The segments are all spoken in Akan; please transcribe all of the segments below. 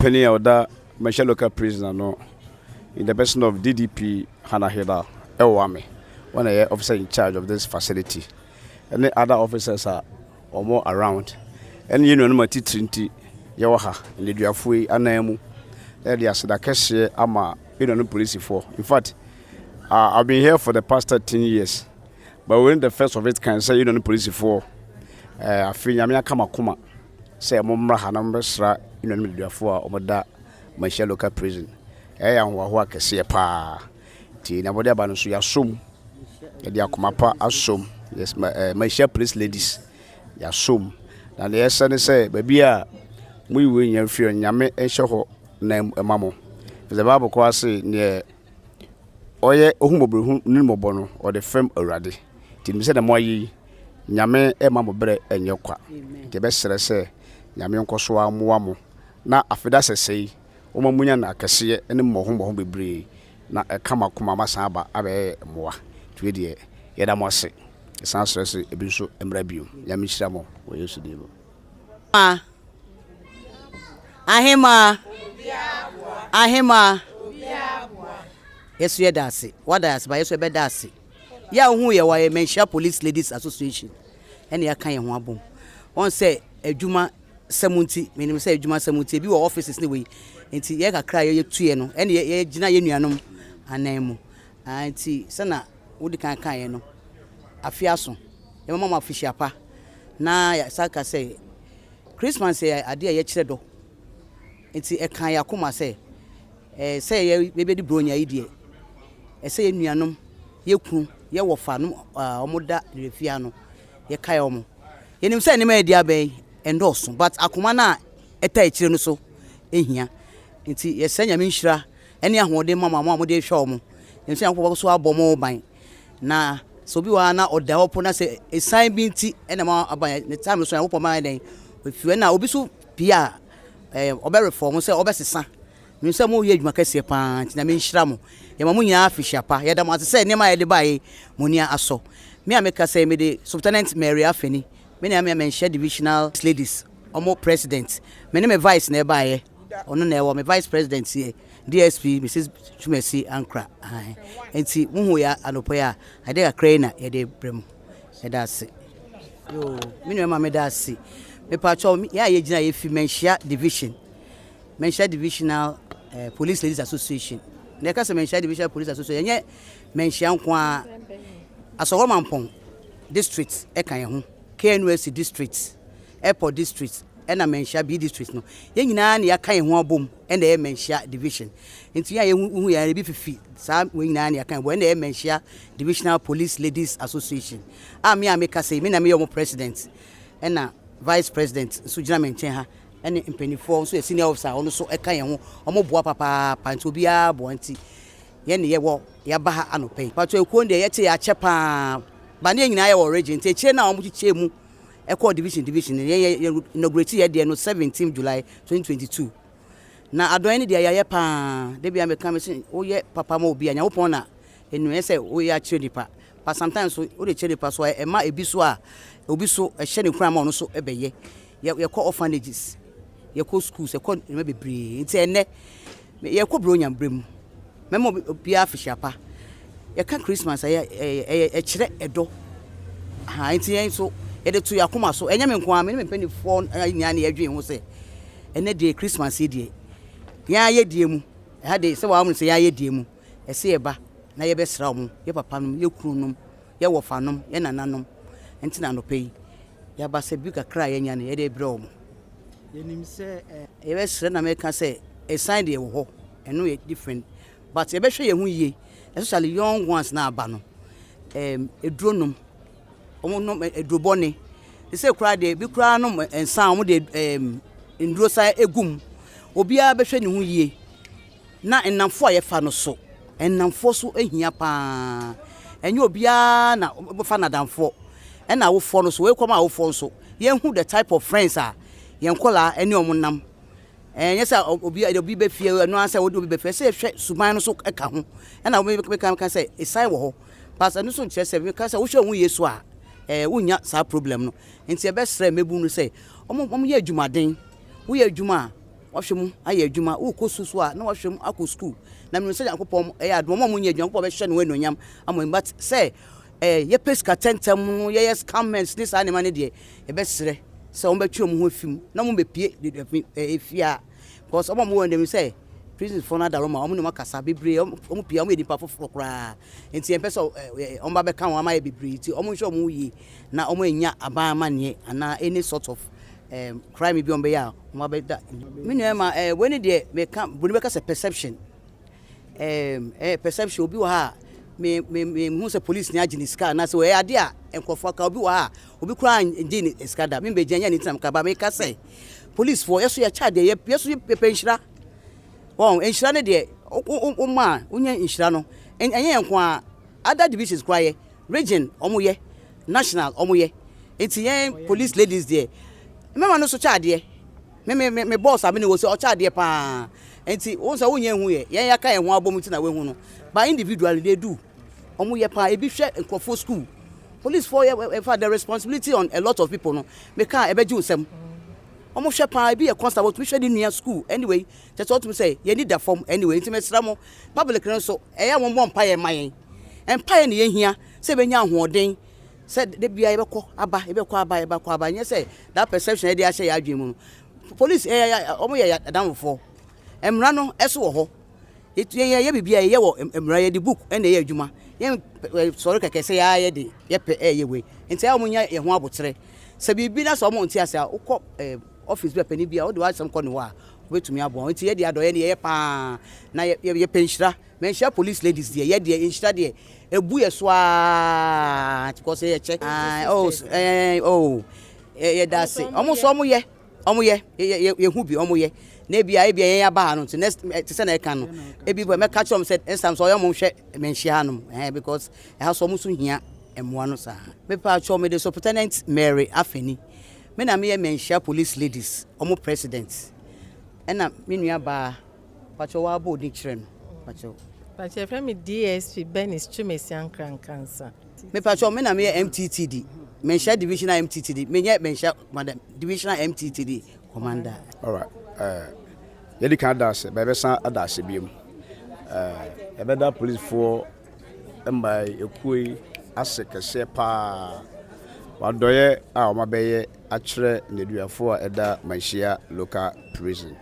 penny or that Manhyia local prison no in the person of DDP Hannah Hida Ewame, one officer in charge of this facility. And the other officers are or more around. And you know no Trinity Yawaha in the Diafui Anemu. There are Sadakashi Ama in police for. In fact, I've been here for the past 13 years. But when the first of it can say you don't police for I feel Yamia Kamakuma say Mumra Hanambasra in the middle of Omoda Manhyia local prison. I am Wahaka see a pa Tina Bodabansu Yasum Yakumapa Asum. Yes, Manhyia police ladies Yasum. And the son say, baby, we win your fear and Yame and Shoho name a mammo. The Bible quasi near Oye Ohumobu Nimobono or the firm already. Tim said the Moyi Yame e mammo bre and Yoka. The best say Yame Koswa Muamo. Na afida say Omamunya na Cassia and the Mohumbo be bree. Na a Kamakuma Masaba Abe Moa. Tweedy Yadamose. The sounds a bisu and rebu. Yamishamo, we used to do. Ahima. Yes, we are Darcy. What does by your bed Darcy? Ya who you are a Manhyia Police Ladies Association. And ya kind of one. One say a Juma Samunti, meaning say Juma Samunti, be offices anyway. And see, ya cry your tueno, and ye Gina Unianum, and name. And see, Sana, would can kind a fiason. Your mamma fish apa. Na Saka say Christmas say a dear yet chedo. And see a kaya kuma say. Say baby bronya idiot. Say nuanum, ye kun, ye wafanum, omoda, refiano, ye kayomo. Ye nim say any me dia bay, endorse, but akumana eta ichire so, here. Inti ye senya minshra, any ahode mama de show mo. You say uncle so abomo ban. Na so bi wa na oda hopo na say a sign binti, and a aban the time so I hope my day. If you na obi so pia, obe reform, say obesisa. You say more ye makasi pant, na minshra mo. Ye mamu nyina afisha pa ye da ma se nema ye de bae munia aso me ameka say me de Subtenant Mary Afeni me na me Manhyia Divisional Ladies omo president me ne me vice na bae ono na e wo me vice president here DSP Mrs. Chumesi Ankra enti muhu ya anopo ya ade akra na ye de brem ye da se yo me no ma me da se me pa cho ya ye gina ye fi Manhyia Divisional Police Ladies Association. Neka se Manhyia Divisional Police Association yenye Manhyia nkwa Asoro Mampong district e kan ye ho KNUSC district Airport district e na Manhyia B district no ye nyina na ya kan ye ho abom e na ye Manhyia division nti ya ye hu ya bi fifi sa we nyina na ya kan bo e na ye Manhyia Divisional Police Ladies Association me ameka say me na me your president e na vice president so gina menchen ha and impenifo so senior officer ono so e kan ye ho omo boa papa panto bia bo anti ye ne ye wo ya ba ha anope pato ekuo de ye che ya chepa ba ne nyina ye wo regent e che na omo chiche mu e call division ye inaugurate ye de no 17 July 2022 na adon ne de ya pa de bia me kan me say o ye papa ma obi anya wo pon na enu ye say o ya che nipa but sometimes so o de che nipa so e ma ebi so a obi so e hye ne kura ma ono so e be ye call orphanages ye call schools ye call me bebre nti ene ye call bronya brem memo obi afisha pa ye kan Christmas e kire edo nti yen so ye de to yakoma so enya me nko me mpani fo nya na ye dwen ho se ene de Christmas e de ya ye die mu ha de se wa mu se ya ye die mu e se ye ba na ye be sra mu ye papa num ye kuru num ye wofa num ye nananom nti na no pei ya ba se bi kakra ye nya na ye de bre mu yenim se ye be sra na me ka se e sign de wo ho eno ye different but ye be hwe ye hu yie especially young ones na aba no edronum omo no edrobone se kura de bi kura no ensan omo de ndro sai egum obi a be hwe ne hu yie na ennamfo a ye fa no so ennamfo so ehia pa enye obi a na fa na damfo ena wo fo no so we kwama wo fo so ye hu the type of friends a ye nkola ene omo nam yes obi be fie no answer obi be fie say hwe suman no so eka ho ena wo be kan say esan wo ho pastor no so nche say we kan say wo hwe hu yesu a wonya sa problem no nti e be sra mebu no say omo ye adwumaden wo ye adwuma wahwemu aye adwuma wo ko susu a na wahwemu akọ school na me se yakopom adwom mo nya adwuma ko be hye no enonyam amon but say ye pesca tentem no ye scammers this animal de e be sere se on be twom ho afim na mo be pie efia because omo mo dem say prison for na daroma omo no makasa bebre omo pia omo edipa foforo kra enti en pese omo ba be kan wa ma ye bebre ti omo hwe omo yi na omo enya aban mane ana any sort of crime bi on be ya omo be da me no ma when de me kan boni be ka se perception perception obi wa ha me hu se police ni agini ska na se we ade a enkofo ka obi wa ha obi kura ngini ska da me be janya ni tinam ka ba me ka say police for yeso ya charge yeso penshira oh enshira ne de ma unya enshira no enye enko a other divisions kwaye region omoye national omoye enti yen police ladies there mema no so charge me boss abi ne wo se o charge pa enti won say wonya hu ye yen yaka yen ho abom ti na we hu no by individually they do omoye pa ebi hwe enkofo school police for the responsibility on a lot of people no me ka ebeji usem omo hwe pa bi e constable to hwe di nua school anyway just what to say you need the form anyway intimate sramo public no so eya mo mpa ye mayen empire ne ye hia se be nya ahoden se de bia ye bekọ aba nye say that perception e dey ahye ya adwen mu police omo ye adamfo emra no eso wo ho ye bibia ye wo emra ye di book ene ye adwuma ye sorry keke se ya ye de ye pe ye we enti ya omo nya ye ho abotre se bibi na so omo nti ase a ukọ office be pani bia o de wa sam kọ no wa wetumi abon enti ye de adoye ne ye pa na ye penshira menshia police ladies there ye de enshira there ebu ye so a because ye check ye da say omo so omo ye hu bi omo ye na bia ye ya ba no next ti say na e kan no ebi bo me catch am said instant so omo hwe menshia no because e ha so omo so hia emwa no sa me pa cho me the superintendent Mary Afeni me na me ye menshia police ladies omo president ena me nua ba pacho wa bo ni kire no pacho from DSP Benis Chumesian Cancer me pacho me na me MTTD menshia divisional MTTD me nye menshia madam divisional MTTD commander. All right yedi kan dash be san adash biem ebeda police for emba ekui asekese pa wadoye a o mabeye akire neduafo a eda Manhyia local prison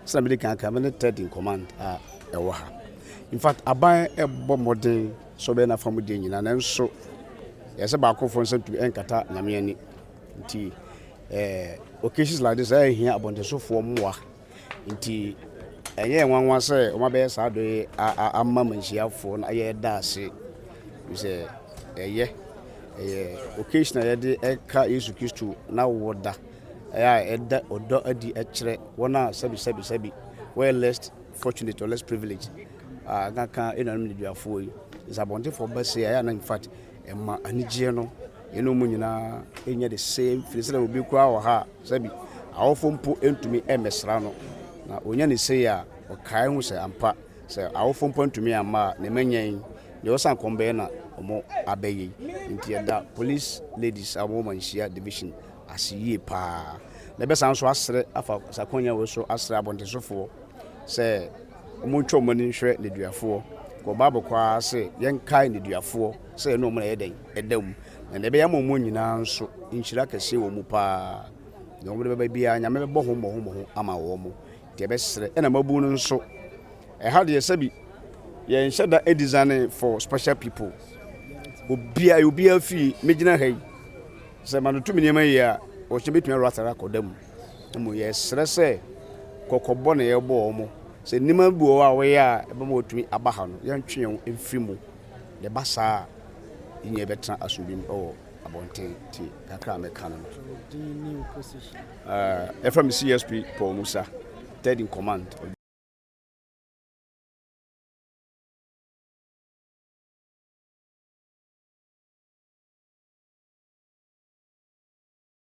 so me kan come third in command ewo ha in fact aban ebo modern so be na fam de nyina na nso yese ba akofo nso tu enkata nyame ani nti occasions like this here abontesofo mmoa nti enye nwanwa se o mabeye sa do amma Manhyiafo na ye da ase se occasional yede eka Yesu Kristo na woda eda odo adi ekire wona sabi well less fortunate or less privileged ganka enanum niduafo yi is abonte for base ya na in fact emma anigye no eno mu nyina enya the same feeling obi kwa wa ha sabi awofo mpo entumi emesra no na onya ne sei a okai hu se ampa se awofo mpo entumi amma ne manyan ye osan kombe na omo abaye nti da police ladies abo Manhyia division asiye pa na be san so asre afa sakonya we so asre abontesofo se omo ntwo mani hwe ne duafo ko babo kwa se yenkai ne duafo se no mo na yeden edam na be yam mo nyina nso nhyira kase wo mu pa na omo be bia nyame be bo ho ama wo mo de be sre na mabu no nso ha de sabi ye nhyada e design for special people obia fi megina hai se manotu minema yi a o che betumi ratara kodam mo ye sre se kokobo na ye bo omo se nima bu o a we a e ba mo otumi aba ha no ye ntwe emfiri mu de basa inye betra asubim o abonten ti kakra me kan no from CSP Paul Musa third in command